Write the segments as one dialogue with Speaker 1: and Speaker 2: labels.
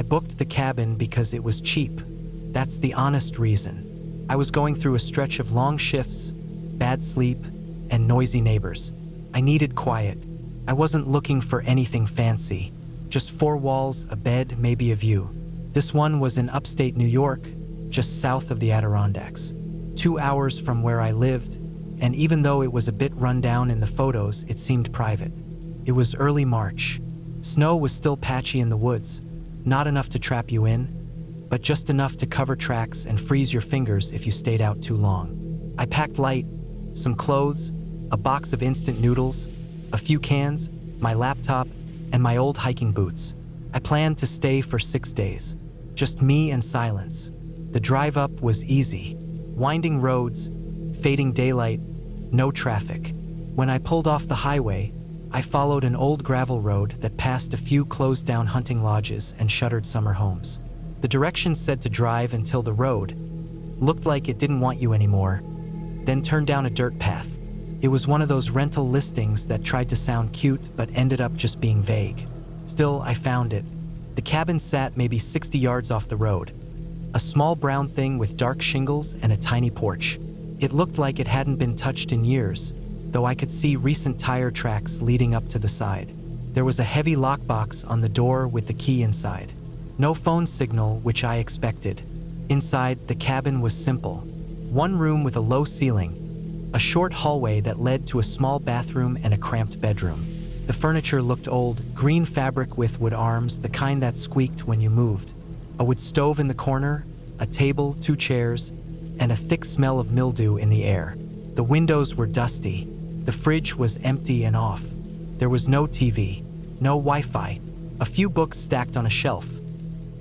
Speaker 1: I booked the cabin because it was cheap. That's the honest reason. I was going through a stretch of long shifts, bad sleep, and noisy neighbors. I needed quiet. I wasn't looking for anything fancy. Just 4 walls, a bed, maybe a view. This one was in upstate New York, just south of the Adirondacks. 2 hours from where I lived, and even though it was a bit run down in the photos, it seemed private. It was early March. Snow was still patchy in the woods, not enough to trap you in, but just enough to cover tracks and freeze your fingers if you stayed out too long. I packed light, some clothes, a box of instant noodles, a few cans, my laptop, and my old hiking boots. I planned to stay for 6 days, just me and silence. The drive up was easy. Winding roads, fading daylight, no traffic. When I pulled off the highway, I followed an old gravel road that passed a few closed-down hunting lodges and shuttered summer homes. The directions said to drive until the road looked like it didn't want you anymore, then turn down a dirt path. It was one of those rental listings that tried to sound cute but ended up just being vague. Still, I found it. The cabin sat maybe 60 yards off the road. A small brown thing with dark shingles and a tiny porch. It looked like it hadn't been touched in years, though I could see recent tire tracks leading up to the side. There was a heavy lockbox on the door with the key inside. No phone signal, which I expected. Inside, the cabin was simple. One room with a low ceiling, a short hallway that led to a small bathroom and a cramped bedroom. The furniture looked old, green fabric with wood arms, the kind that squeaked when you moved. A wood stove in the corner, a table, 2 chairs, and a thick smell of mildew in the air. The windows were dusty. The fridge was empty and off. There was no TV, no Wi-Fi. A few books stacked on a shelf,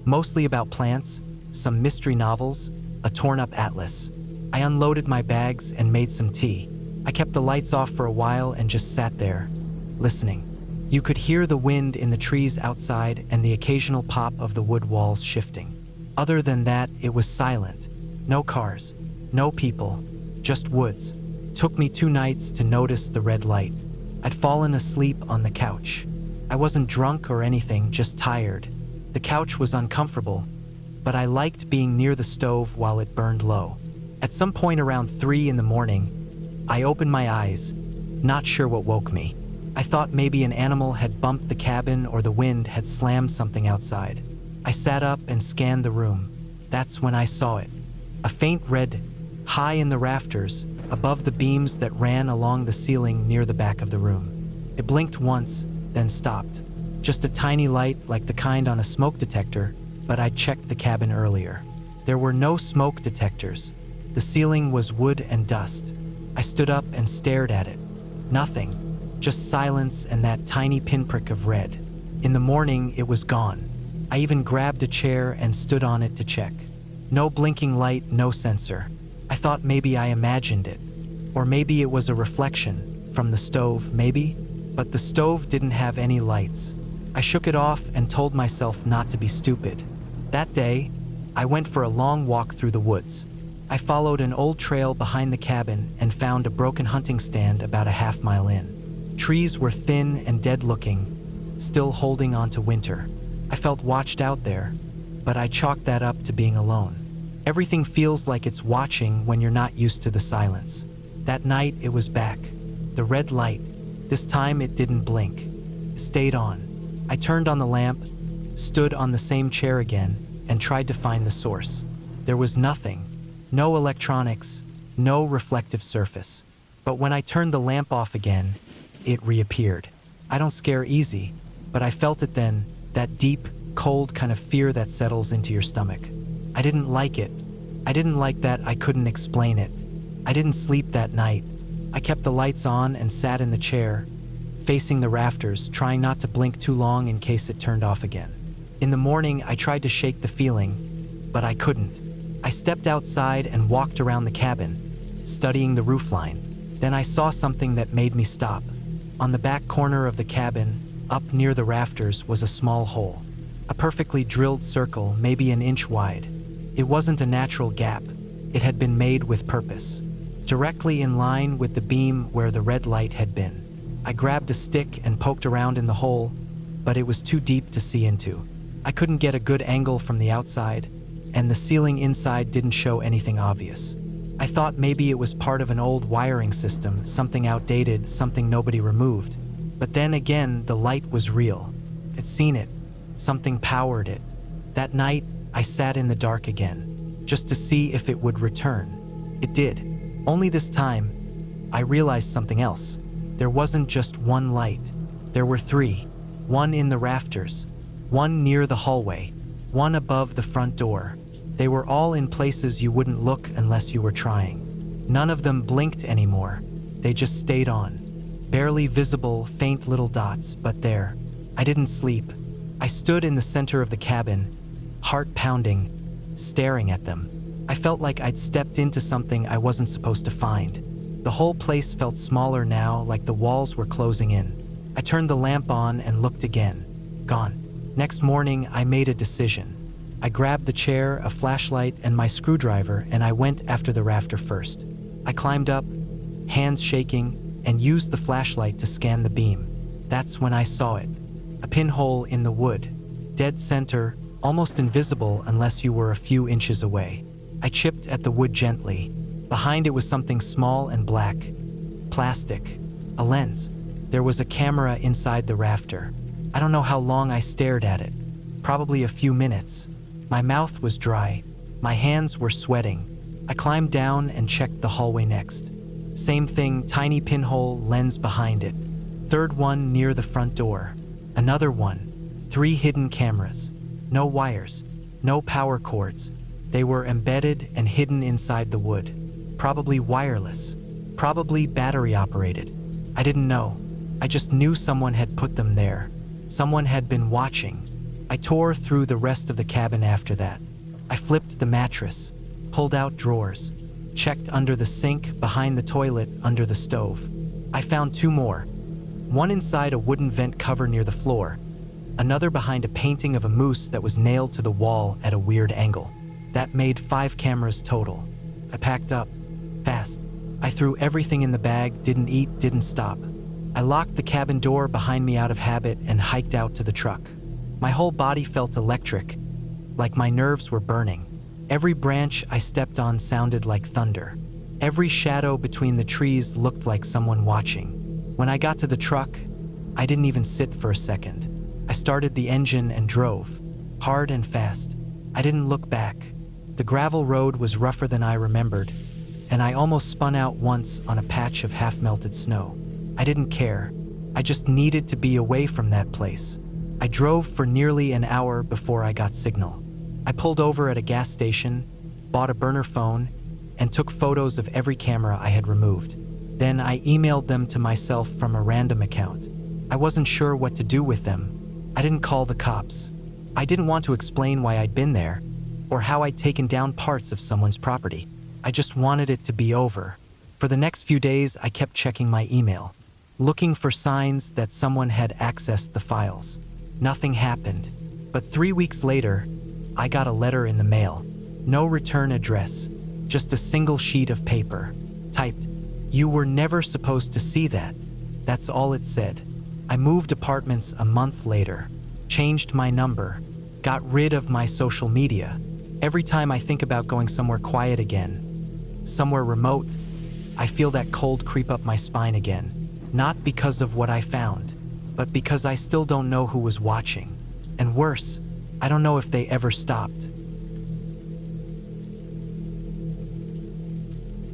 Speaker 1: mostly about plants, some mystery novels, a torn-up atlas. I unloaded my bags and made some tea. I kept the lights off for a while and just sat there, listening. You could hear the wind in the trees outside and the occasional pop of the wood walls shifting. Other than that, it was silent. No cars, no people, just woods. Took me 2 nights to notice the red light. I'd fallen asleep on the couch. I wasn't drunk or anything, just tired. The couch was uncomfortable, but I liked being near the stove while it burned low. At some point around 3 in the morning, I opened my eyes, not sure what woke me. I thought maybe an animal had bumped the cabin or the wind had slammed something outside. I sat up and scanned the room. That's when I saw it. A faint red, high in the rafters, above the beams that ran along the ceiling near the back of the room. It blinked once, then stopped. Just a tiny light like the kind on a smoke detector, but I'd checked the cabin earlier. There were no smoke detectors. The ceiling was wood and dust. I stood up and stared at it. Nothing, just silence and that tiny pinprick of red. In the morning, it was gone. I even grabbed a chair and stood on it to check. No blinking light, no sensor. I thought maybe I imagined it. Or maybe it was a reflection from the stove, maybe? But the stove didn't have any lights. I shook it off and told myself not to be stupid. That day, I went for a long walk through the woods. I followed an old trail behind the cabin and found a broken hunting stand about a half-mile in. Trees were thin and dead-looking, still holding on to winter. I felt watched out there, but I chalked that up to being alone. Everything feels like it's watching when you're not used to the silence. That night, it was back. The red light. This time, it didn't blink. It stayed on. I turned on the lamp, stood on the same chair again, and tried to find the source. There was nothing. No electronics, no reflective surface. But when I turned the lamp off again, it reappeared. I don't scare easy, but I felt it then, that deep, cold kind of fear that settles into your stomach. I didn't like it. I didn't like that I couldn't explain it. I didn't sleep that night. I kept the lights on and sat in the chair, facing the rafters, trying not to blink too long in case it turned off again. In the morning, I tried to shake the feeling, but I couldn't. I stepped outside and walked around the cabin, studying the roofline. Then I saw something that made me stop. On the back corner of the cabin, up near the rafters, was a small hole. A perfectly drilled circle, maybe an inch wide. It wasn't a natural gap. It had been made with purpose, directly in line with the beam where the red light had been. I grabbed a stick and poked around in the hole, but it was too deep to see into. I couldn't get a good angle from the outside, and the ceiling inside didn't show anything obvious. I thought maybe it was part of an old wiring system, something outdated, something nobody removed. But then again, the light was real. I'd seen it. Something powered it. That night, I sat in the dark again, just to see if it would return. It did. Only this time, I realized something else. There wasn't just one light. There were three. One in the rafters, one near the hallway, one above the front door. They were all in places you wouldn't look unless you were trying. None of them blinked anymore. They just stayed on. Barely visible, faint little dots, but there. I didn't sleep. I stood in the center of the cabin, heart pounding, staring at them. I felt like I'd stepped into something I wasn't supposed to find. The whole place felt smaller now, like the walls were closing in. I turned the lamp on and looked again. Gone. Next morning, I made a decision. I grabbed the chair, a flashlight, and my screwdriver, and I went after the rafter first. I climbed up, hands shaking, and used the flashlight to scan the beam. That's when I saw it. A pinhole in the wood. Dead center, almost invisible unless you were a few inches away. I chipped at the wood gently. Behind it was something small and black. Plastic. A lens. There was a camera inside the rafter. I don't know how long I stared at it. Probably a few minutes. My mouth was dry. My hands were sweating. I climbed down and checked the hallway next. Same thing, tiny pinhole, lens behind it. Third one near the front door. Another one. 3 hidden cameras. No wires. No power cords. They were embedded and hidden inside the wood. Probably wireless. Probably battery operated. I didn't know. I just knew someone had put them there. Someone had been watching. I tore through the rest of the cabin after that. I flipped the mattress, pulled out drawers, checked under the sink, behind the toilet, under the stove. I found 2 more. One inside a wooden vent cover near the floor, another behind a painting of a moose that was nailed to the wall at a weird angle. That made 5 cameras total. I packed up, fast. I threw everything in the bag, didn't eat, didn't stop. I locked the cabin door behind me out of habit and hiked out to the truck. My whole body felt electric, like my nerves were burning. Every branch I stepped on sounded like thunder. Every shadow between the trees looked like someone watching. When I got to the truck, I didn't even sit for a second. I started the engine and drove, hard and fast. I didn't look back. The gravel road was rougher than I remembered, and I almost spun out once on a patch of half-melted snow. I didn't care. I just needed to be away from that place. I drove for nearly an hour before I got signal. I pulled over at a gas station, bought a burner phone, and took photos of every camera I had removed. Then I emailed them to myself from a random account. I wasn't sure what to do with them. I didn't call the cops. I didn't want to explain why I'd been there, or how I'd taken down parts of someone's property. I just wanted it to be over. For the next few days, I kept checking my email, looking for signs that someone had accessed the files. Nothing happened, but 3 weeks later, I got a letter in the mail. No return address, just a single sheet of paper, typed, "You were never supposed to see that." That's all it said. I moved apartments a month later, changed my number, got rid of my social media. Every time I think about going somewhere quiet again, somewhere remote, I feel that cold creep up my spine again. Not because of what I found, but because I still don't know who was watching. And worse, I don't know if they ever stopped.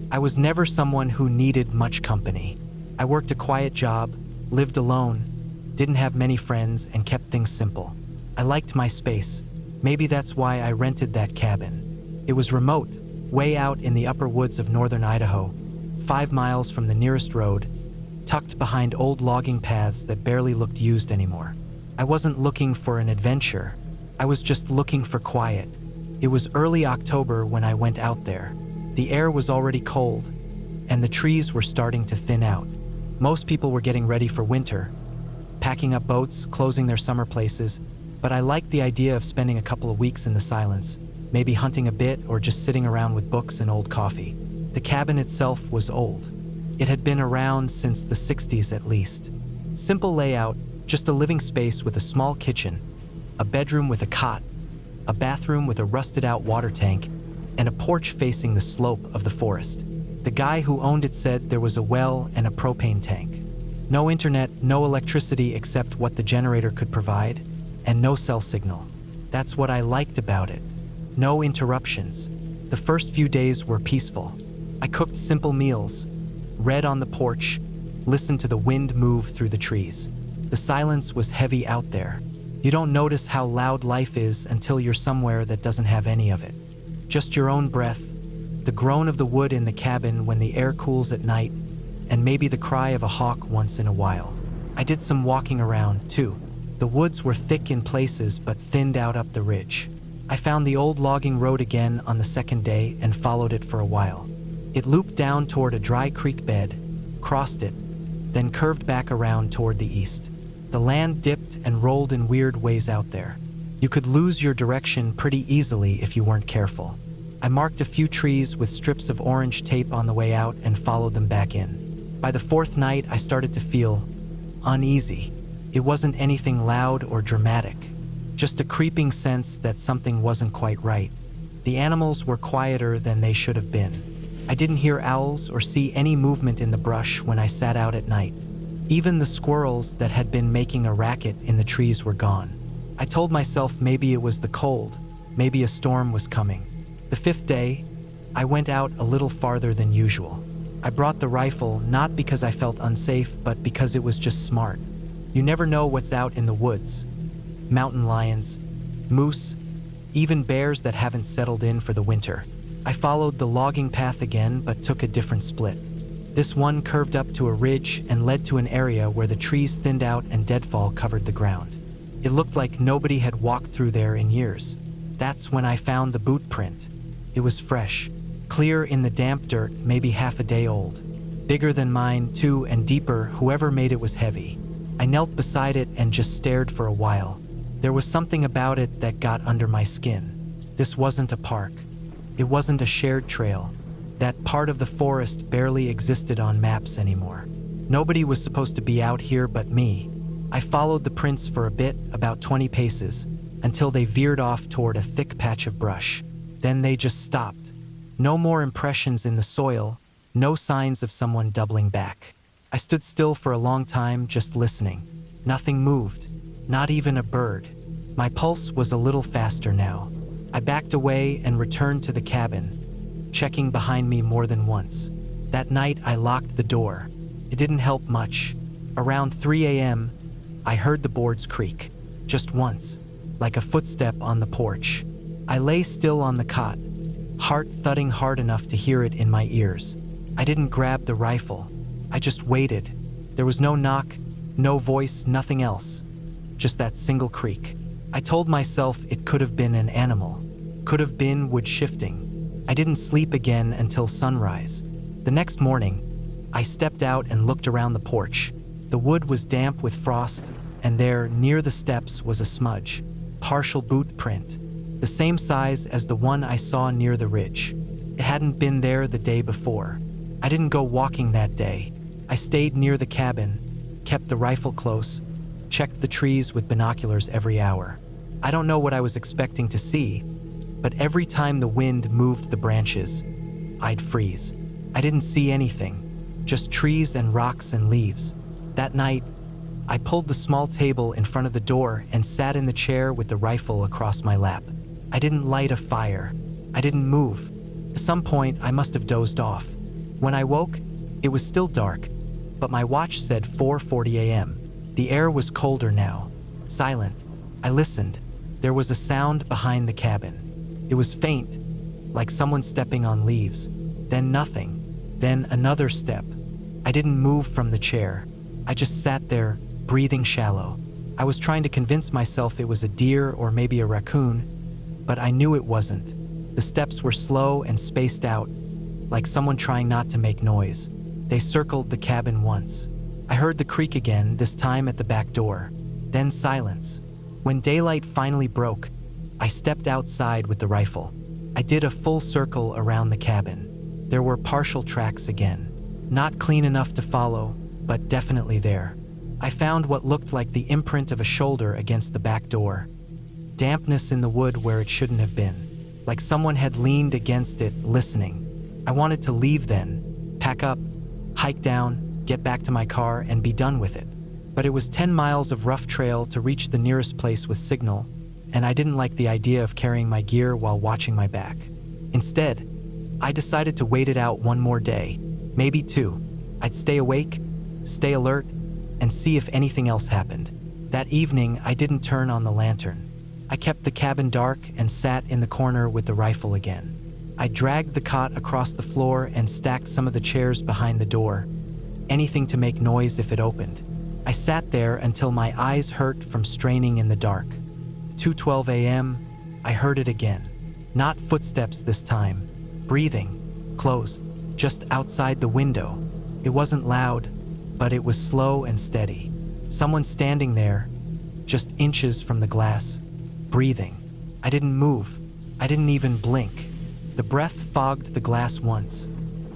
Speaker 1: I was never someone who needed much company. I worked a quiet job, lived alone, didn't have many friends, and kept things simple. I liked my space. Maybe that's why I rented that cabin. It was remote, way out in the upper woods of northern Idaho, 5 miles from the nearest road, tucked behind old logging paths that barely looked used anymore. I wasn't looking for an adventure. I was just looking for quiet. It was early October when I went out there. The air was already cold, and the trees were starting to thin out. Most people were getting ready for winter, packing up boats, closing their summer places, but I liked the idea of spending a couple of weeks in the silence, maybe hunting a bit or just sitting around with books and old coffee. The cabin itself was old. It had been around since the 60s at least. Simple layout, just a living space with a small kitchen, a bedroom with a cot, a bathroom with a rusted-out water tank, and a porch facing the slope of the forest. The guy who owned it said there was a well and a propane tank. No internet, no electricity except what the generator could provide, and no cell signal. That's what I liked about it. No interruptions. The first few days were peaceful. I cooked simple meals, read on the porch, listened to the wind move through the trees. The silence was heavy out there. You don't notice how loud life is until you're somewhere that doesn't have any of it. Just your own breath, the groan of the wood in the cabin when the air cools at night, and maybe the cry of a hawk once in a while. I did some walking around, too. The woods were thick in places but thinned out up the ridge. I found the old logging road again on the second day and followed it for a while. It looped down toward a dry creek bed, crossed it, then curved back around toward the east. The land dipped and rolled in weird ways out there. You could lose your direction pretty easily if you weren't careful. I marked a few trees with strips of orange tape on the way out and followed them back in. By the fourth night, I started to feel uneasy. It wasn't anything loud or dramatic, just a creeping sense that something wasn't quite right. The animals were quieter than they should have been. I didn't hear owls or see any movement in the brush when I sat out at night. Even the squirrels that had been making a racket in the trees were gone. I told myself maybe it was the cold, maybe a storm was coming. The fifth day, I went out a little farther than usual. I brought the rifle not because I felt unsafe, but because it was just smart. You never know what's out in the woods. Mountain lions, moose, even bears that haven't settled in for the winter. I followed the logging path again, but took a different split. This one curved up to a ridge and led to an area where the trees thinned out and deadfall covered the ground. It looked like nobody had walked through there in years. That's when I found the boot print. It was fresh, clear in the damp dirt, maybe half a day old. Bigger than mine, too, and deeper. Whoever made it was heavy. I knelt beside it and just stared for a while. There was something about it that got under my skin. This wasn't a park. It wasn't a shared trail. That part of the forest barely existed on maps anymore. Nobody was supposed to be out here but me. I followed the prints for a bit, about 20 paces, until they veered off toward a thick patch of brush. Then they just stopped. No more impressions in the soil, no signs of someone doubling back. I stood still for a long time, just listening. Nothing moved, not even a bird. My pulse was a little faster now. I backed away and returned to the cabin, checking behind me more than once. That night, I locked the door. It didn't help much. Around 3 a.m., I heard the boards creak, just once, like a footstep on the porch. I lay still on the cot, heart thudding hard enough to hear it in my ears. I didn't grab the rifle. I just waited. There was no knock, no voice, nothing else. Just that single creak. I told myself it could have been an animal, could have been wood shifting. I didn't sleep again until sunrise. The next morning, I stepped out and looked around the porch. The wood was damp with frost, and there, near the steps, was a smudge, partial boot print, the same size as the one I saw near the ridge. It hadn't been there the day before. I didn't go walking that day. I stayed near the cabin, kept the rifle close, checked the trees with binoculars every hour. I don't know what I was expecting to see, but every time the wind moved the branches, I'd freeze. I didn't see anything, just trees and rocks and leaves. That night, I pulled the small table in front of the door and sat in the chair with the rifle across my lap. I didn't light a fire. I didn't move. At some point, I must have dozed off. When I woke, it was still dark, but my watch said 4:40 a.m. The air was colder now, silent. I listened. There was a sound behind the cabin. It was faint, like someone stepping on leaves. Then nothing. Then another step. I didn't move from the chair. I just sat there, breathing shallow. I was trying to convince myself it was a deer or maybe a raccoon, but I knew it wasn't. The steps were slow and spaced out, like someone trying not to make noise. They circled the cabin once. I heard the creak again, this time at the back door. Then silence. When daylight finally broke, I stepped outside with the rifle. I did a full circle around the cabin. There were partial tracks again. Not clean enough to follow, but definitely there. I found what looked like the imprint of a shoulder against the back door. dampness in the wood where it shouldn't have been, like someone had leaned against it, listening. I wanted to leave then, pack up, hike down, get back to my car, and be done with it. But it was 10 miles of rough trail to reach the nearest place with signal, and I didn't like the idea of carrying my gear while watching my back. Instead, I decided to wait it out one more day, maybe two. I'd stay awake, stay alert, and see if anything else happened. That evening, I didn't turn on the lantern. I kept the cabin dark and sat in the corner with the rifle again. I dragged the cot across the floor and stacked some of the chairs behind the door, anything to make noise if it opened. I sat there until my eyes hurt from straining in the dark. 2:12 a.m., I heard it again. Not footsteps this time. Breathing, close, just outside the window. It wasn't loud, but it was slow and steady. Someone standing there, just inches from the glass, breathing. I didn't move. I didn't even blink. The breath fogged the glass once,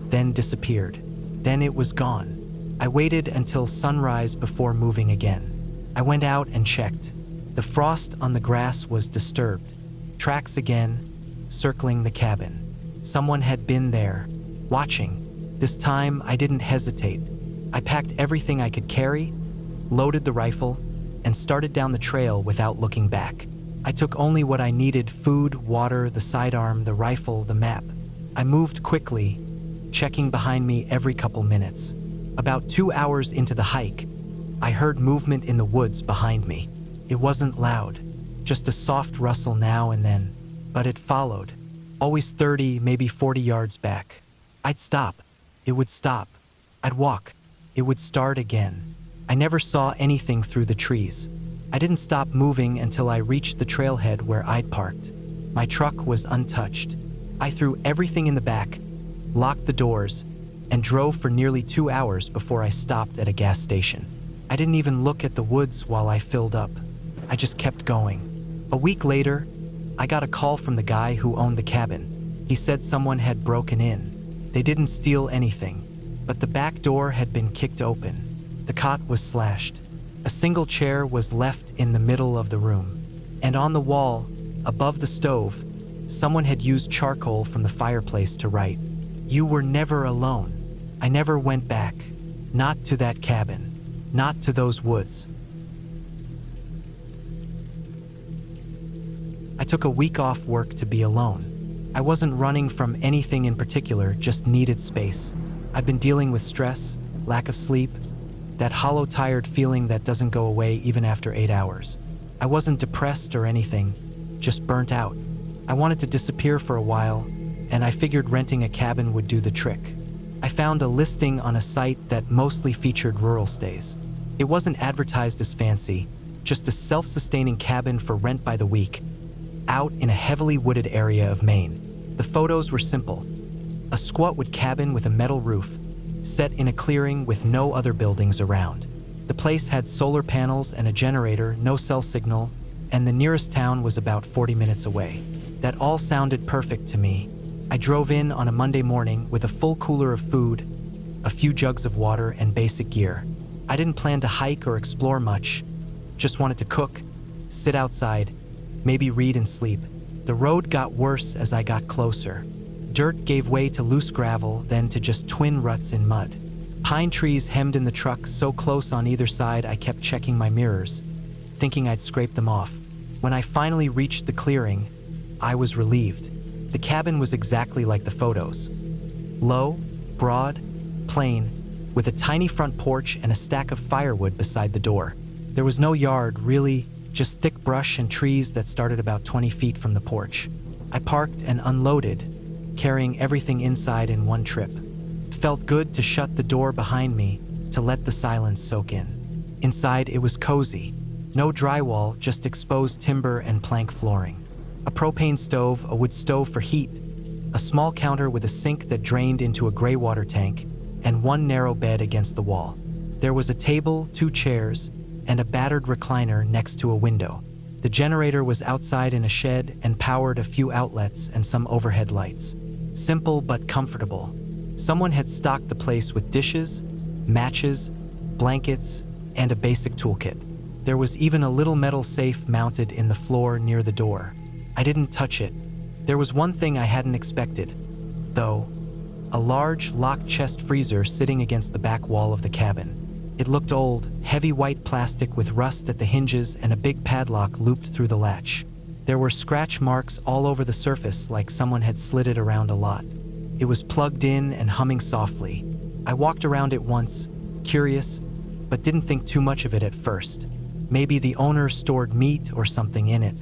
Speaker 1: then disappeared. Then it was gone. I waited until sunrise before moving again. I went out and checked. The frost on the grass was disturbed. Tracks again, circling the cabin. Someone had been there, watching. This time, I didn't hesitate. I packed everything I could carry, loaded the rifle, and started down the trail without looking back. I took only what I needed: food, water, the sidearm, the rifle, the map. I moved quickly, checking behind me every couple minutes. About 2 hours into the hike, I heard movement in the woods behind me. It wasn't loud, just a soft rustle now and then, but it followed, always 30, maybe 40 yards back. I'd stop, it would stop. I'd walk, it would start again. I never saw anything through the trees. I didn't stop moving until I reached the trailhead where I'd parked. My truck was untouched. I threw everything in the back, locked the doors, and drove for nearly 2 hours before I stopped at a gas station. I didn't even look at the woods while I filled up. I just kept going. A week later, I got a call from the guy who owned the cabin. He said someone had broken in. They didn't steal anything, but the back door had been kicked open. The cot was slashed. A single chair was left in the middle of the room. And on the wall, above the stove, someone had used charcoal from the fireplace to write, "You were never alone." I never went back. Not to that cabin. Not to those woods. I took a week off work to be alone. I wasn't running from anything in particular, just needed space. I'd been dealing with stress, lack of sleep, that hollow, tired feeling that doesn't go away even after 8 hours. I wasn't depressed or anything, just burnt out. I wanted to disappear for a while, and I figured renting a cabin would do the trick. I found a listing on a site that mostly featured rural stays. It wasn't advertised as fancy, just a self-sustaining cabin for rent by the week, out in a heavily wooded area of Maine. The photos were simple. A squat wood cabin with a metal roof, set in a clearing with no other buildings around. The place had solar panels and a generator, no cell signal, and the nearest town was about 40 minutes away. That all sounded perfect to me. I drove in on a Monday morning with a full cooler of food, a few jugs of water, and basic gear. I didn't plan to hike or explore much, just wanted to cook, sit outside, maybe read and sleep. The road got worse as I got closer. Dirt gave way to loose gravel, then to just twin ruts in mud. Pine trees hemmed in the truck so close on either side I kept checking my mirrors, thinking I'd scrape them off. When I finally reached the clearing, I was relieved. The cabin was exactly like the photos. Low, broad, plain, with a tiny front porch and a stack of firewood beside the door. There was no yard, really, just thick brush and trees that started about 20 feet from the porch. I parked and unloaded, carrying everything inside in one trip. It felt good to shut the door behind me, to let the silence soak in. Inside, it was cozy. No drywall, just exposed timber and plank flooring. A propane stove, a wood stove for heat, a small counter with a sink that drained into a gray water tank, and one narrow bed against the wall. There was a table, 2 chairs, and a battered recliner next to a window. The generator was outside in a shed and powered a few outlets and some overhead lights. Simple but comfortable. Someone had stocked the place with dishes, matches, blankets, and a basic toolkit. There was even a little metal safe mounted in the floor near the door. I didn't touch it. There was one thing I hadn't expected, though: a large, locked chest freezer sitting against the back wall of the cabin. It looked old, heavy white plastic with rust at the hinges and a big padlock looped through the latch. There were scratch marks all over the surface, like someone had slid it around a lot. It was plugged in and humming softly. I walked around it once, curious, but didn't think too much of it at first. Maybe the owner stored meat or something in it.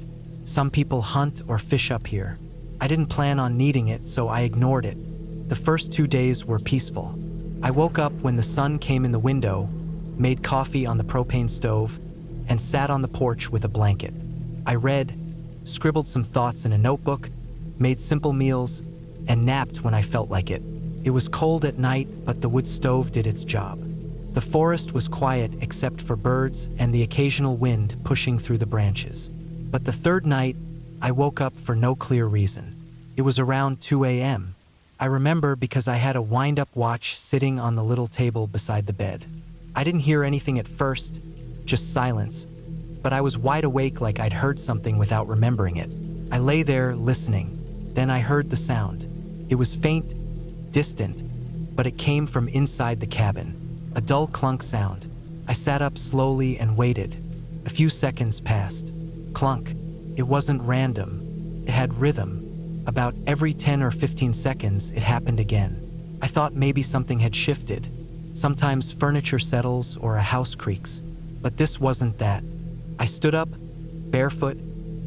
Speaker 1: Some people hunt or fish up here. I didn't plan on needing it, so I ignored it. The first 2 days were peaceful. I woke up when the sun came in the window, made coffee on the propane stove, and sat on the porch with a blanket. I read, scribbled some thoughts in a notebook, made simple meals, and napped when I felt like it. It was cold at night, but the wood stove did its job. The forest was quiet except for birds and the occasional wind pushing through the branches. But the third night, I woke up for no clear reason. It was around 2 a.m. I remember because I had a wind-up watch sitting on the little table beside the bed. I didn't hear anything at first, just silence, but I was wide awake like I'd heard something without remembering it. I lay there listening. Then I heard the sound. It was faint, distant, but it came from inside the cabin. A dull clunk sound. I sat up slowly and waited. A few seconds passed. Clunk. It wasn't random. It had rhythm. About every 10 or 15 seconds, it happened again. I thought maybe something had shifted. Sometimes furniture settles or a house creaks, but this wasn't that. I stood up, barefoot,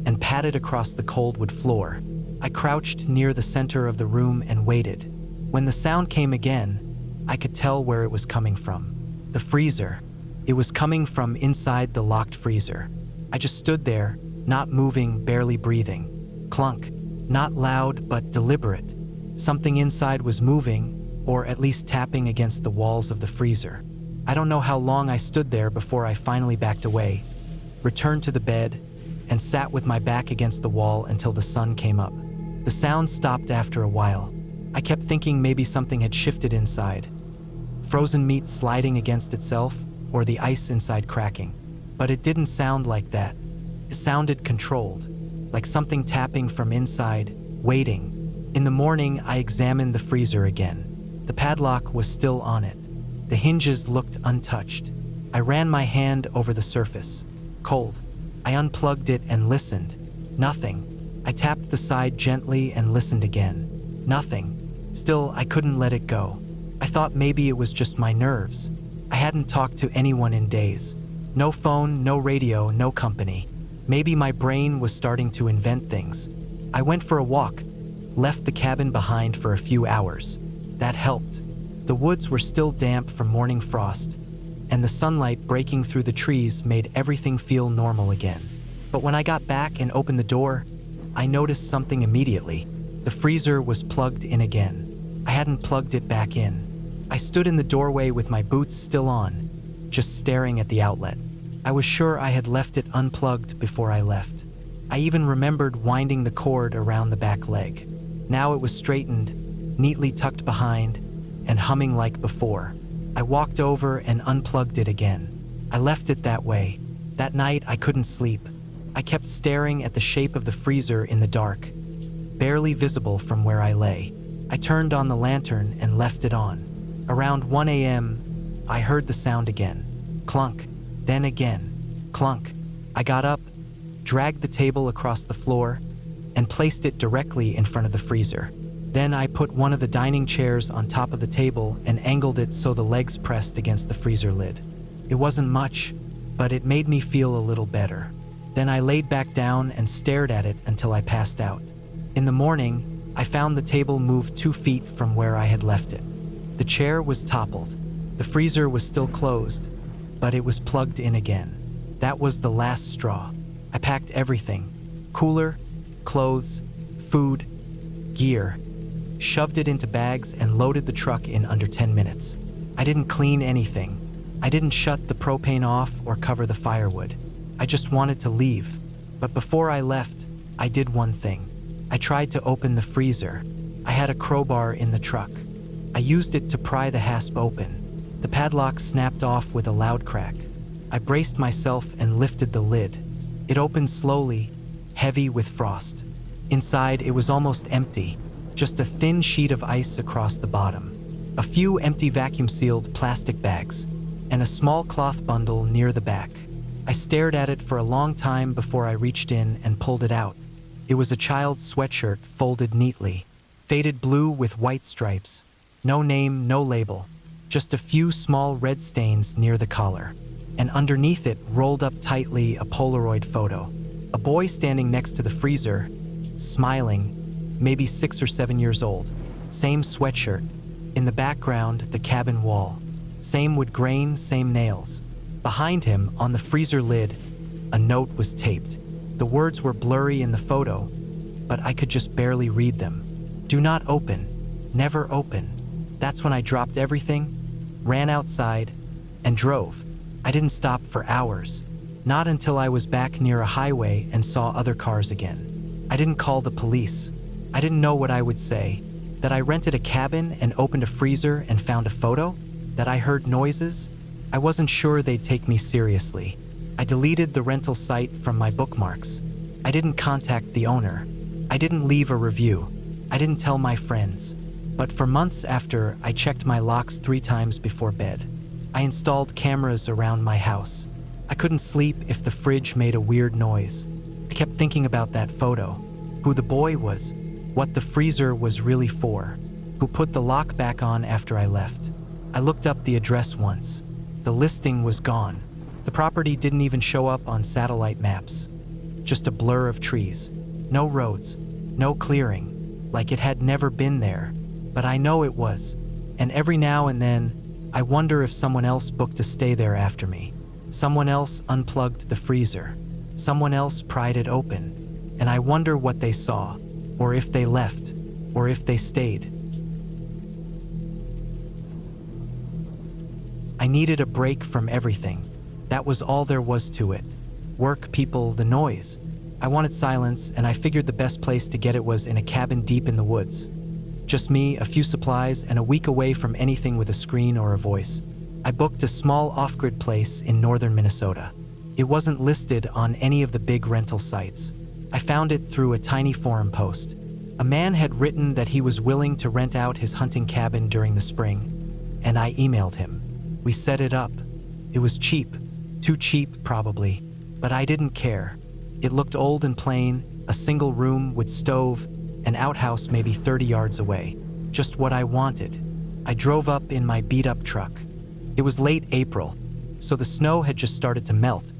Speaker 1: and padded across the cold wood floor. I crouched near the center of the room and waited. When the sound came again, I could tell where it was coming from. The freezer. It was coming from inside the locked freezer. I just stood there, not moving, barely breathing. Clunk. Not loud, but deliberate. Something inside was moving, or at least tapping against the walls of the freezer. I don't know how long I stood there before I finally backed away, returned to the bed, and sat with my back against the wall until the sun came up. The sound stopped after a while. I kept thinking maybe something had shifted inside. Frozen meat sliding against itself, or the ice inside cracking. But it didn't sound like that. It sounded controlled, like something tapping from inside, waiting. In the morning, I examined the freezer again. The padlock was still on it. The hinges looked untouched. I ran my hand over the surface. Cold. I unplugged it and listened. Nothing. I tapped the side gently and listened again. Nothing. Still, I couldn't let it go. I thought maybe it was just my nerves. I hadn't talked to anyone in days. No phone, no radio, no company. Maybe my brain was starting to invent things. I went for a walk, left the cabin behind for a few hours. That helped. The woods were still damp from morning frost, and the sunlight breaking through the trees made everything feel normal again. But when I got back and opened the door, I noticed something immediately. The freezer was plugged in again. I hadn't plugged it back in. I stood in the doorway with my boots still on, just staring at the outlet. I was sure I had left it unplugged before I left. I even remembered winding the cord around the back leg. Now it was straightened, neatly tucked behind, and humming like before. I walked over and unplugged it again. I left it that way. That night I couldn't sleep. I kept staring at the shape of the freezer in the dark, barely visible from where I lay. I turned on the lantern and left it on. Around 1 a.m., I heard the sound again. Clunk. Then again. Clunk. I got up, dragged the table across the floor, and placed it directly in front of the freezer. Then I put one of the dining chairs on top of the table and angled it so the legs pressed against the freezer lid. It wasn't much, but it made me feel a little better. Then I laid back down and stared at it until I passed out. In the morning, I found the table moved 2 feet from where I had left it. The chair was toppled. The freezer was still closed, but it was plugged in again. That was the last straw. I packed everything: cooler, clothes, food, gear, shoved it into bags and loaded the truck in under 10 minutes. I didn't clean anything. I didn't shut the propane off or cover the firewood. I just wanted to leave. But before I left, I did one thing. I tried to open the freezer. I had a crowbar in the truck. I used it to pry the hasp open. The padlock snapped off with a loud crack. I braced myself and lifted the lid. It opened slowly, heavy with frost. Inside, it was almost empty, just a thin sheet of ice across the bottom. A few empty vacuum-sealed plastic bags, and a small cloth bundle near the back. I stared at it for a long time before I reached in and pulled it out. It was a child's sweatshirt folded neatly, faded blue with white stripes. No name, no label, just a few small red stains near the collar. And underneath it, rolled up tightly, a Polaroid photo. A boy standing next to the freezer, smiling, maybe 6 or 7 years old. Same sweatshirt. In the background, the cabin wall. Same wood grain, same nails. Behind him, on the freezer lid, a note was taped. The words were blurry in the photo, but I could just barely read them. Do not open. Never open. That's when I dropped everything, ran outside, and drove. I didn't stop for hours. Not until I was back near a highway and saw other cars again. I didn't call the police. I didn't know what I would say. That I rented a cabin and opened a freezer and found a photo? That I heard noises? I wasn't sure they'd take me seriously. I deleted the rental site from my bookmarks. I didn't contact the owner. I didn't leave a review. I didn't tell my friends. But for months after, I checked my locks 3 times before bed. I installed cameras around my house. I couldn't sleep if the fridge made a weird noise. I kept thinking about that photo, who the boy was, what the freezer was really for, who put the lock back on after I left. I looked up the address once. The listing was gone. The property didn't even show up on satellite maps. Just a blur of trees. No roads, no clearing, like it had never been there. But I know it was, and every now and then, I wonder if someone else booked a stay there after me. Someone else unplugged the freezer. Someone else pried it open. And I wonder what they saw, or if they left, or if they stayed. I needed a break from everything. That was all there was to it. Work, people, the noise. I wanted silence, and I figured the best place to get it was in a cabin deep in the woods. Just me, a few supplies, and a week away from anything with a screen or a voice. I booked a small off-grid place in northern Minnesota. It wasn't listed on any of the big rental sites. I found it through a tiny forum post. A man had written that he was willing to rent out his hunting cabin during the spring, and I emailed him. We set it up. It was cheap. Too cheap, probably, but I didn't care. It looked old and plain, a single room with stove, an outhouse maybe 30 yards away. Just what I wanted. I drove up in my beat-up truck. It was late April, so the snow had just started to melt,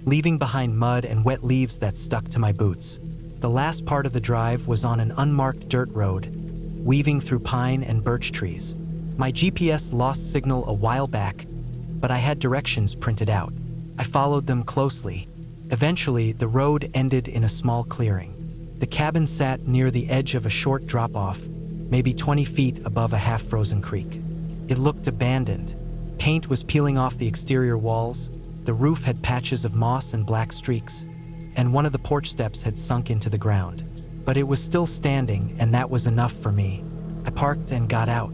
Speaker 1: leaving behind mud and wet leaves that stuck to my boots. The last part of the drive was on an unmarked dirt road, weaving through pine and birch trees. My GPS lost signal a while back, but I had directions printed out. I followed them closely. Eventually, the road ended in a small clearing. The cabin sat near the edge of a short drop-off, maybe 20 feet above a half-frozen creek. It looked abandoned. Paint was peeling off the exterior walls, the roof had patches of moss and black streaks, and one of the porch steps had sunk into the ground. But it was still standing, and that was enough for me. I parked and got out.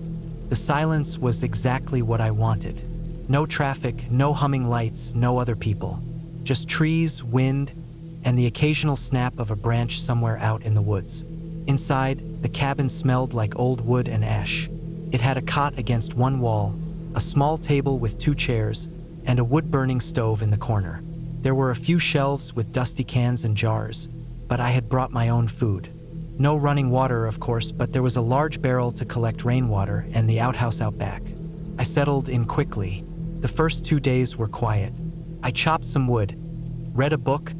Speaker 1: The silence was exactly what I wanted. No traffic, no humming lights, no other people. Just trees, wind, and the occasional snap of a branch somewhere out in the woods. Inside, the cabin smelled like old wood and ash. It had a cot against one wall, a small table with 2 chairs, and a wood-burning stove in the corner. There were a few shelves with dusty cans and jars, but I had brought my own food. No running water, of course, but there was a large barrel to collect rainwater and the outhouse out back. I settled in quickly. The first 2 days were quiet. I chopped some wood, read a book,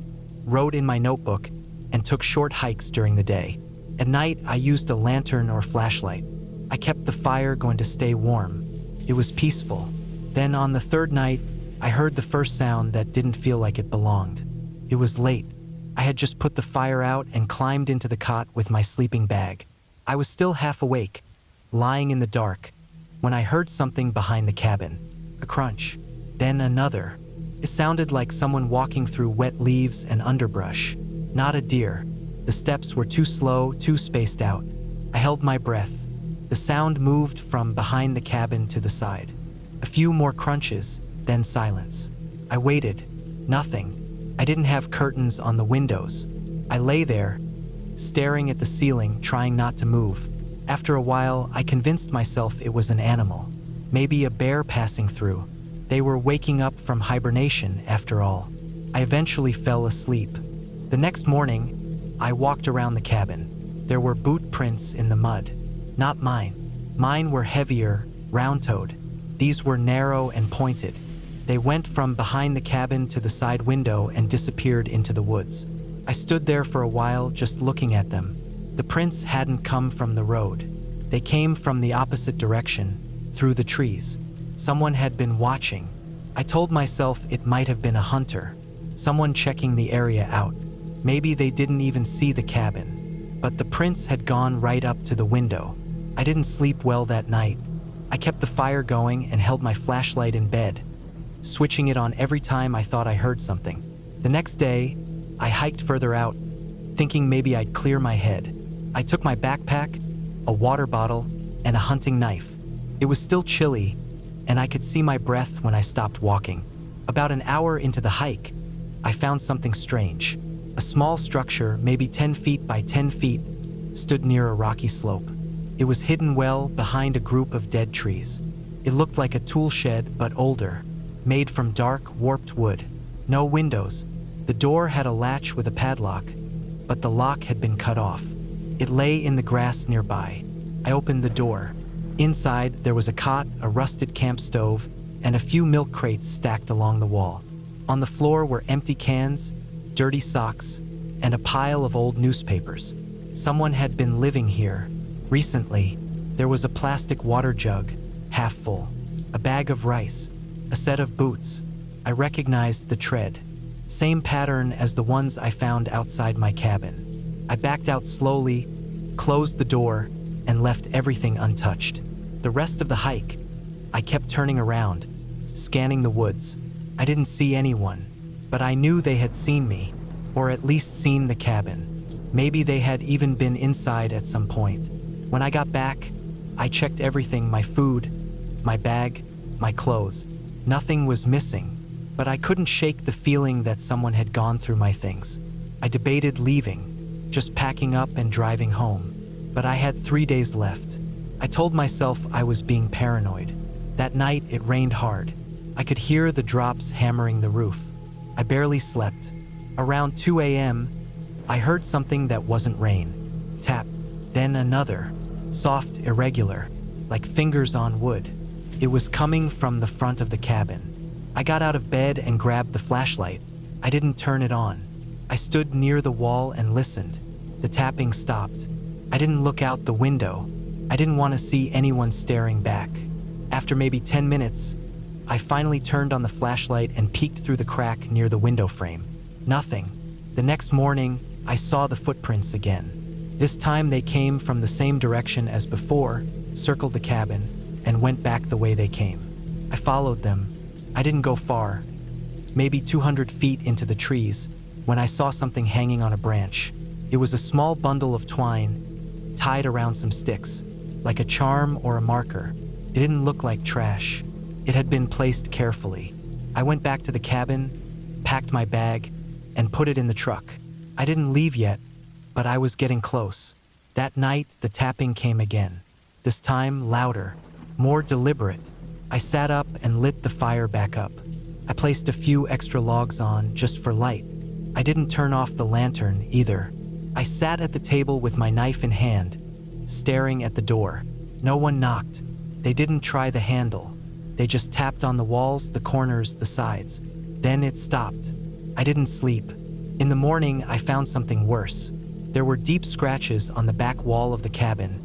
Speaker 1: wrote in my notebook, and took short hikes during the day. At night, I used a lantern or flashlight. I kept the fire going to stay warm. It was peaceful. Then on the 3rd night, I heard the first sound that didn't feel like it belonged. It was late. I had just put the fire out and climbed into the cot with my sleeping bag. I was still half awake, lying in the dark, when I heard something behind the cabin. A crunch, then another. It sounded like someone walking through wet leaves and underbrush. Not a deer. The steps were too slow, too spaced out. I held my breath. The sound moved from behind the cabin to the side. A few more crunches, then silence. I waited. Nothing. I didn't have curtains on the windows. I lay there, staring at the ceiling, trying not to move. After a while, I convinced myself it was an animal. Maybe a bear passing through. They were waking up from hibernation, after all. I eventually fell asleep. The next morning, I walked around the cabin. There were boot prints in the mud. Not mine. Mine were heavier, round-toed. These were narrow and pointed. They went from behind the cabin to the side window and disappeared into the woods. I stood there for a while, just looking at them. The prints hadn't come from the road. They came from the opposite direction, through the trees. Someone had been watching. I told myself it might have been a hunter, someone checking the area out. Maybe they didn't even see the cabin. But the prints had gone right up to the window. I didn't sleep well that night. I kept the fire going and held my flashlight in bed, switching it on every time I thought I heard something. The next day, I hiked further out, thinking maybe I'd clear my head. I took my backpack, a water bottle, and a hunting knife. It was still chilly, and I could see my breath when I stopped walking. About an hour into the hike, I found something strange. A small structure, maybe 10 feet by 10 feet, stood near a rocky slope. It was hidden well behind a group of dead trees. It looked like a tool shed, but older, made from dark, warped wood. No windows. The door had a latch with a padlock, but the lock had been cut off. It lay in the grass nearby. I opened the door. Inside, there was a cot, a rusted camp stove, and a few milk crates stacked along the wall. On the floor were empty cans, dirty socks, and a pile of old newspapers. Someone had been living here. Recently, there was a plastic water jug, half full, a bag of rice, a set of boots. I recognized the tread. Same pattern as the ones I found outside my cabin. I backed out slowly, closed the door, and left everything untouched. The rest of the hike, I kept turning around, scanning the woods. I didn't see anyone, but I knew they had seen me, or at least seen the cabin. Maybe they had even been inside at some point. When I got back, I checked everything: my food, my bag, my clothes. Nothing was missing, but I couldn't shake the feeling that someone had gone through my things. I debated leaving, just packing up and driving home, but I had 3 days left. I told myself I was being paranoid. That night, it rained hard. I could hear the drops hammering the roof. I barely slept. Around 2 a.m., I heard something that wasn't rain. Tap, then another, soft, irregular, like fingers on wood. It was coming from the front of the cabin. I got out of bed and grabbed the flashlight. I didn't turn it on. I stood near the wall and listened. The tapping stopped. I didn't look out the window. I didn't want to see anyone staring back. After maybe 10 minutes, I finally turned on the flashlight and peeked through the crack near the window frame. Nothing. The next morning, I saw the footprints again. This time they came from the same direction as before, circled the cabin, and went back the way they came. I followed them. I didn't go far, maybe 200 feet into the trees, when I saw something hanging on a branch. It was a small bundle of twine, tied around some sticks, like a charm or a marker. It didn't look like trash. It had been placed carefully. I went back to the cabin, packed my bag, and put it in the truck. I didn't leave yet, but I was getting close. That night, the tapping came again. This time, louder, more deliberate. I sat up and lit the fire back up. I placed a few extra logs on just for light. I didn't turn off the lantern either. I sat at the table with my knife in hand, staring at the door. No one knocked. They didn't try the handle. They just tapped on the walls, the corners, the sides. Then it stopped. I didn't sleep. In the morning, I found something worse. There were deep scratches on the back wall of the cabin,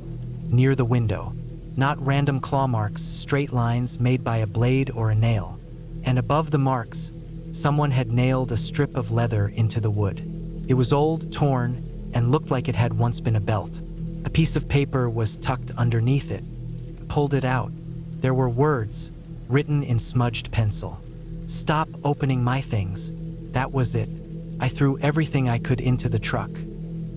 Speaker 1: near the window. Not random claw marks, straight lines made by a blade or a nail. And above the marks, someone had nailed a strip of leather into the wood. It was old, torn, and looked like it had once been a belt. A piece of paper was tucked underneath it. I pulled it out. There were words, written in smudged pencil. "Stop opening my things." That was it. I threw everything I could into the truck.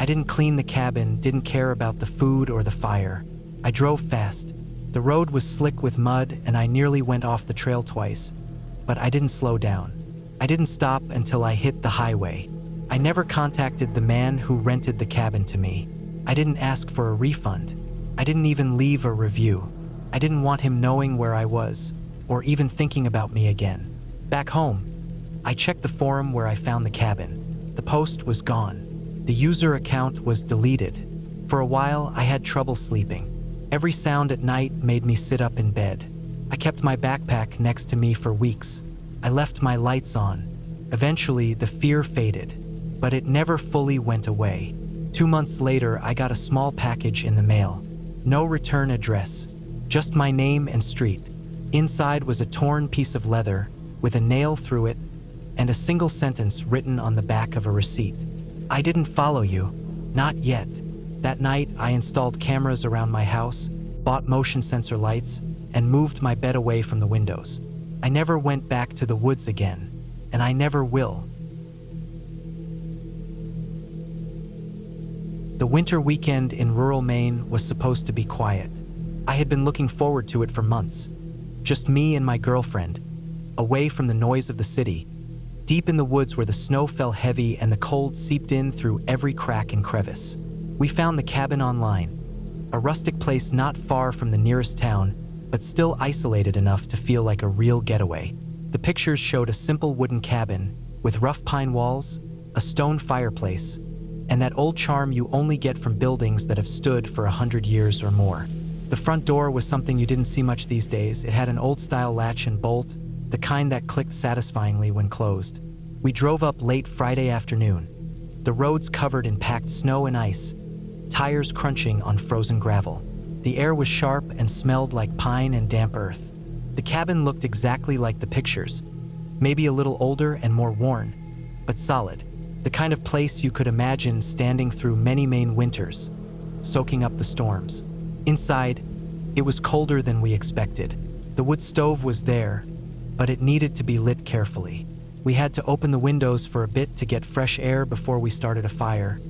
Speaker 1: I didn't clean the cabin, didn't care about the food or the fire. I drove fast. The road was slick with mud, and I nearly went off the trail twice, but I didn't slow down. I didn't stop until I hit the highway. I never contacted the man who rented the cabin to me. I didn't ask for a refund. I didn't even leave a review. I didn't want him knowing where I was, or even thinking about me again. Back home, I checked the forum where I found the cabin. The post was gone. The user account was deleted. For a while, I had trouble sleeping. Every sound at night made me sit up in bed. I kept my backpack next to me for weeks. I left my lights on. Eventually, the fear faded, but it never fully went away. 2 months later, I got a small package in the mail. No return address, just my name and street. Inside was a torn piece of leather with a nail through it and a single sentence written on the back of a receipt. I didn't follow you, not yet. That night, I installed cameras around my house, bought motion sensor lights, and moved my bed away from the windows. I never went back to the woods again, and I never will. The winter weekend in rural Maine was supposed to be quiet. I had been looking forward to it for months. Just me and my girlfriend, away from the noise of the city, deep in the woods where the snow fell heavy and the cold seeped in through every crack and crevice. We found the cabin online, a rustic place not far from the nearest town, but still isolated enough to feel like a real getaway. The pictures showed a simple wooden cabin with rough pine walls, a stone fireplace, and that old charm you only get from buildings that have stood for 100 years or more. The front door was something you didn't see much these days. It had an old-style latch and bolt, the kind that clicked satisfyingly when closed. We drove up late Friday afternoon, the roads covered in packed snow and ice, tires crunching on frozen gravel. The air was sharp and smelled like pine and damp earth. The cabin looked exactly like the pictures, maybe a little older and more worn, but solid. The kind of place you could imagine standing through many Maine winters, soaking up the storms. Inside, it was colder than we expected. The wood stove was there, but it needed to be lit carefully. We had to open the windows for a bit to get fresh air before we started a fire,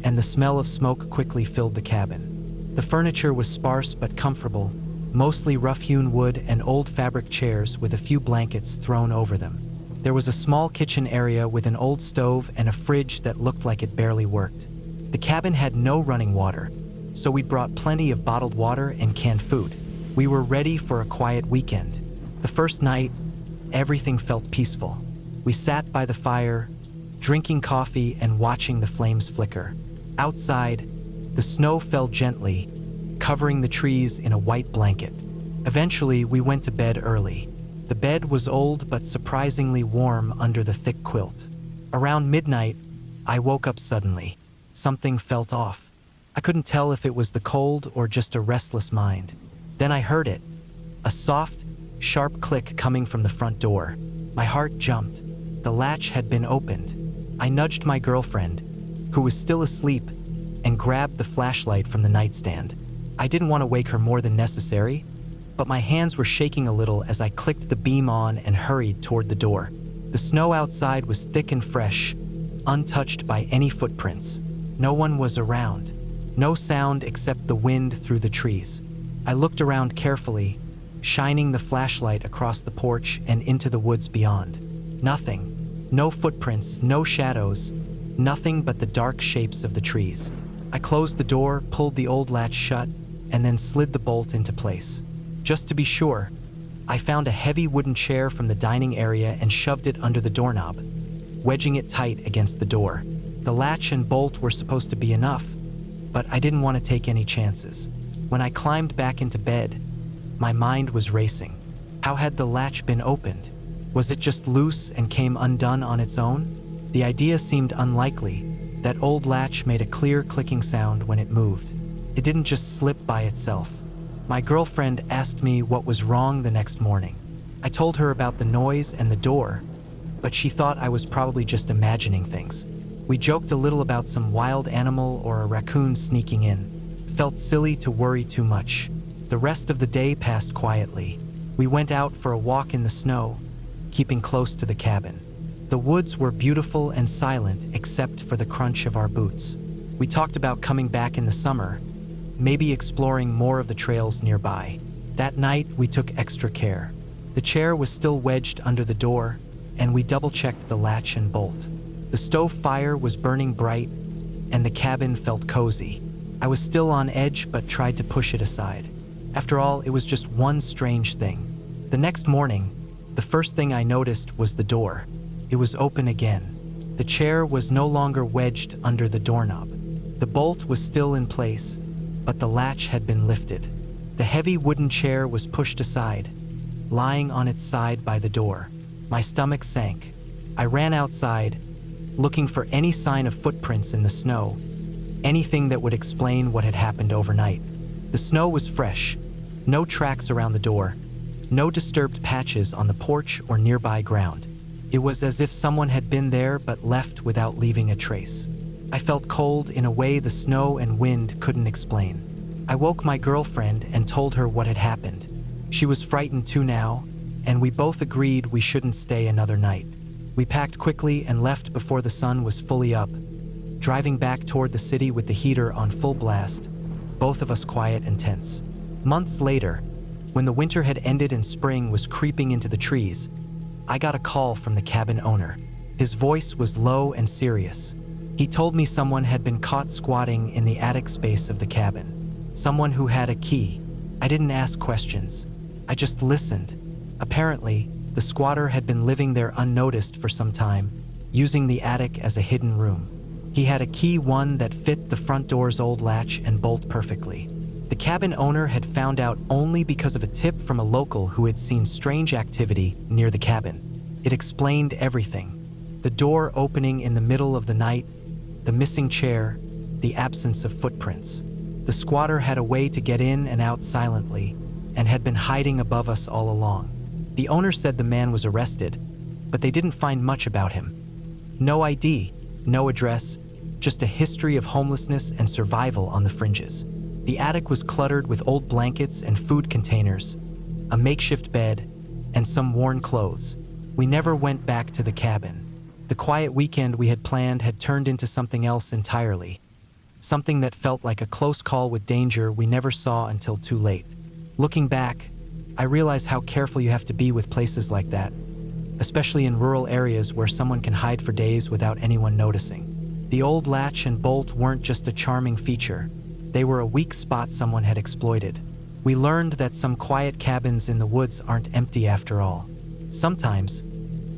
Speaker 1: and the smell of smoke quickly filled the cabin. The furniture was sparse but comfortable, mostly rough-hewn wood and old fabric chairs with a few blankets thrown over them. There was a small kitchen area with an old stove and a fridge that looked like it barely worked. The cabin had no running water, so we'd brought plenty of bottled water and canned food. We were ready for a quiet weekend. The first night, everything felt peaceful. We sat by the fire, drinking coffee and watching the flames flicker. Outside, the snow fell gently, covering the trees in a white blanket. Eventually, we went to bed early. The bed was old but surprisingly warm under the thick quilt. Around midnight, I woke up suddenly. Something felt off. I couldn't tell if it was the cold or just a restless mind. Then I heard it, a soft, sharp click coming from the front door. My heart jumped. The latch had been opened. I nudged my girlfriend, who was still asleep, and grabbed the flashlight from the nightstand. I didn't want to wake her more than necessary, but my hands were shaking a little as I clicked the beam on and hurried toward the door. The snow outside was thick and fresh, untouched by any footprints. No one was around. No sound except the wind through the trees. I looked around carefully, shining the flashlight across the porch and into the woods beyond. Nothing. No footprints, no shadows, nothing but the dark shapes of the trees. I closed the door, pulled the old latch shut, and then slid the bolt into place. Just to be sure, I found a heavy wooden chair from the dining area and shoved it under the doorknob, wedging it tight against the door. The latch and bolt were supposed to be enough, but I didn't want to take any chances. When I climbed back into bed, my mind was racing. How had the latch been opened? Was it just loose and came undone on its own? The idea seemed unlikely. That old latch made a clear clicking sound when it moved. It didn't just slip by itself. My girlfriend asked me what was wrong the next morning. I told her about the noise and the door, but she thought I was probably just imagining things. We joked a little about some wild animal or a raccoon sneaking in. Felt silly to worry too much. The rest of the day passed quietly. We went out for a walk in the snow, keeping close to the cabin. The woods were beautiful and silent except for the crunch of our boots. We talked about coming back in the summer, maybe exploring more of the trails nearby. That night, we took extra care. The chair was still wedged under the door, and we double-checked the latch and bolt. The stove fire was burning bright, and the cabin felt cozy. I was still on edge but tried to push it aside. After all, it was just one strange thing. The next morning, the first thing I noticed was the door. It was open again. The chair was no longer wedged under the doorknob. The bolt was still in place, but the latch had been lifted. The heavy wooden chair was pushed aside, lying on its side by the door. My stomach sank. I ran outside, looking for any sign of footprints in the snow, anything that would explain what had happened overnight. The snow was fresh, no tracks around the door, no disturbed patches on the porch or nearby ground. It was as if someone had been there but left without leaving a trace. I felt cold in a way the snow and wind couldn't explain. I woke my girlfriend and told her what had happened. She was frightened too now, and we both agreed we shouldn't stay another night. We packed quickly and left before the sun was fully up, driving back toward the city with the heater on full blast, both of us quiet and tense. Months later, when the winter had ended and spring was creeping into the trees, I got a call from the cabin owner. His voice was low and serious. He told me someone had been caught squatting in the attic space of the cabin. Someone who had a key. I didn't ask questions. I just listened. Apparently, the squatter had been living there unnoticed for some time, using the attic as a hidden room. He had a key, one that fit the front door's old latch and bolt perfectly. The cabin owner had found out only because of a tip from a local who had seen strange activity near the cabin. It explained everything. The door opening in the middle of the night, the missing chair, the absence of footprints. The squatter had a way to get in and out silently and had been hiding above us all along. The owner said the man was arrested, but they didn't find much about him. No ID, no address, just a history of homelessness and survival on the fringes. The attic was cluttered with old blankets and food containers, a makeshift bed, and some worn clothes. We never went back to the cabin. The quiet weekend we had planned had turned into something else entirely. Something that felt like a close call with danger we never saw until too late. Looking back, I realize how careful you have to be with places like that, especially in rural areas where someone can hide for days without anyone noticing. The old latch and bolt weren't just a charming feature. They were a weak spot someone had exploited. We learned that some quiet cabins in the woods aren't empty after all. Sometimes,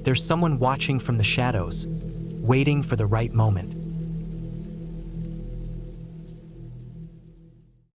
Speaker 1: there's someone watching from the shadows, waiting for the right moment.